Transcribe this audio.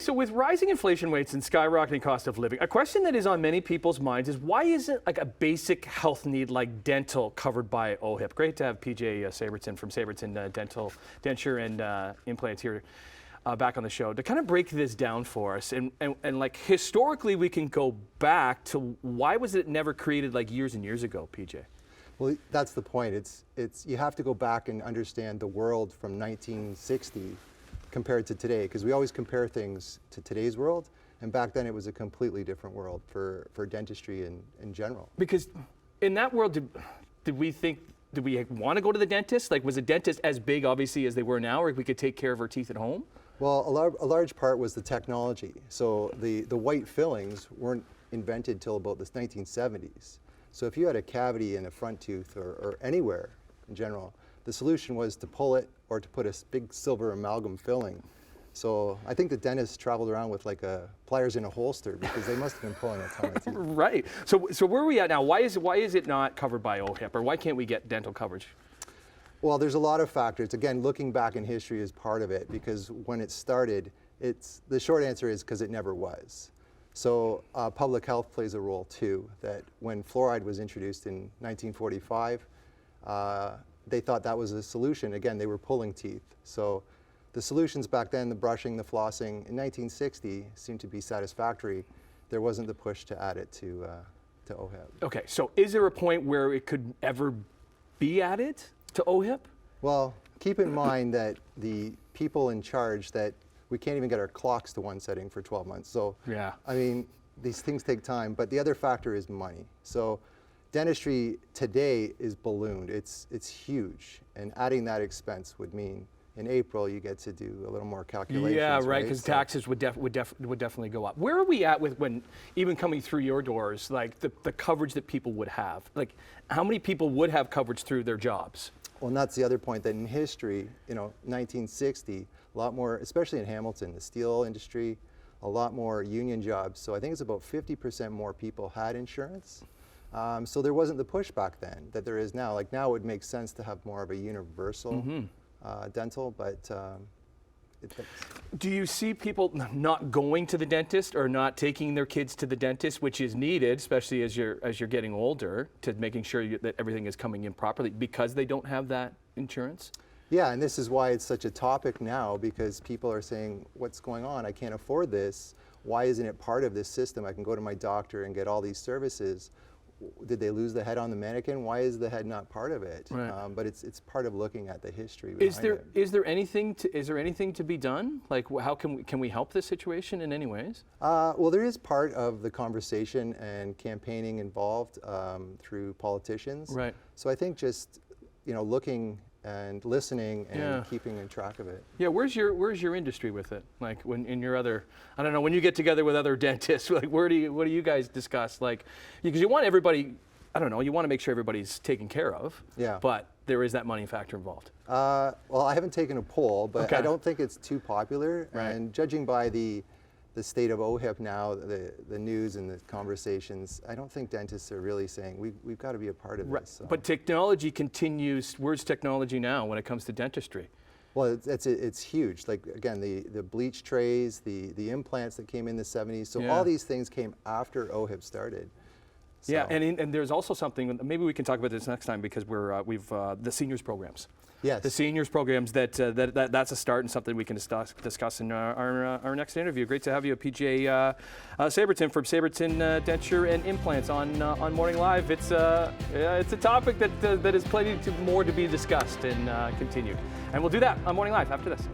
so with rising inflation rates and skyrocketing cost of living, a question that is on many people's minds is why isn't like a basic health need like dental covered by OHIP? Great to have PJ Saberton from Saberton Denture and Implant here back on the show to kind of break this down for us. And like historically, we can go back to why was it never created like years and years ago, PJ? Well, that's the point. It's you have to go back and understand the world from 1960 compared to today, because we always compare things to today's world, and back then it was a completely different world for dentistry in general. Because in that world, did we want to go to the dentist? Like, was a dentist as big, obviously, as they were now, or we could take care of our teeth at home? Well, a large part was the technology. So the white fillings weren't invented till about the 1970s. So if you had a cavity in a front tooth or anywhere in general, the solution was to pull it or to put a big silver amalgam filling. So I think the dentists traveled around with like pliers in a holster because they must have been pulling a ton of teeth. Right. So where are we at now? Why is it not covered by OHIP, or why can't we get dental coverage? Well, there's a lot of factors. Again, looking back in history is part of it, because when it started, the short answer is because it never was. So public health plays a role too, that when fluoride was introduced in 1945, they thought that was a solution. Again, they were pulling teeth. So the solutions back then, the brushing, the flossing, in 1960 seemed to be satisfactory. There wasn't the push to add it to OHIP. Okay, so is there a point where it could ever be added to OHIP? Well, keep in mind that the people in charge, that we can't even get our clocks to one setting for 12 months. So, yeah. I mean, these things take time, but the other factor is money. So dentistry today is ballooned. It's huge, and adding that expense would mean in April you get to do a little more calculations. Yeah, right, because taxes would definitely go up. Where are we at with when even coming through your doors, like the coverage that people would have? Like, how many people would have coverage through their jobs? Well, and that's the other point, that in history, 1960, a lot more, especially in Hamilton, the steel industry, a lot more union jobs. So I think it's about 50% more people had insurance. So there wasn't the push back then that there is now. Like, now it would make sense to have more of a universal dental, but do you see people not going to the dentist or not taking their kids to the dentist, which is needed, especially as you're getting older, to making sure that everything is coming in properly because they don't have that insurance? Yeah, and this is why it's such a topic now, because people are saying, what's going on? I can't afford this. Why isn't it part of this system? I can go to my doctor and get all these services. Did they lose the head on the mannequin? Why is the head not part of it? Right. But it's part of looking at the history. Is there anything to be done? Like, how can we help this situation in any ways? Well, there is part of the conversation and campaigning involved through politicians. Right. So I think just looking and listening and keeping in track of it. Yeah, where's your industry with it? Like, when in your other, I don't know, when you get together with other dentists, like what do you guys discuss? Like, because you want everybody, I don't know, you want to make sure everybody's taken care of. Yeah. But there is that money factor involved. Well, I haven't taken a poll, but okay. I don't think it's too popular. Right. And judging by the state of OHIP now, the news and the conversations, I don't think dentists are really saying we've got to be a part of this. So. But technology continues. Where's technology now when it comes to dentistry? Well, it's huge. Like, again, the bleach trays, the implants that came in the 70s. So all these things came after OHIP started. So. Yeah, and there's also something, maybe we can talk about this next time, because we've the seniors programs. Yes. The seniors programs, that's a start and something we can discuss in our next interview. Great to have you, PJ Saberton from Saberton Denture and Implants on Morning Live. It's a topic that is plenty more to be discussed and continued. And we'll do that on Morning Live after this.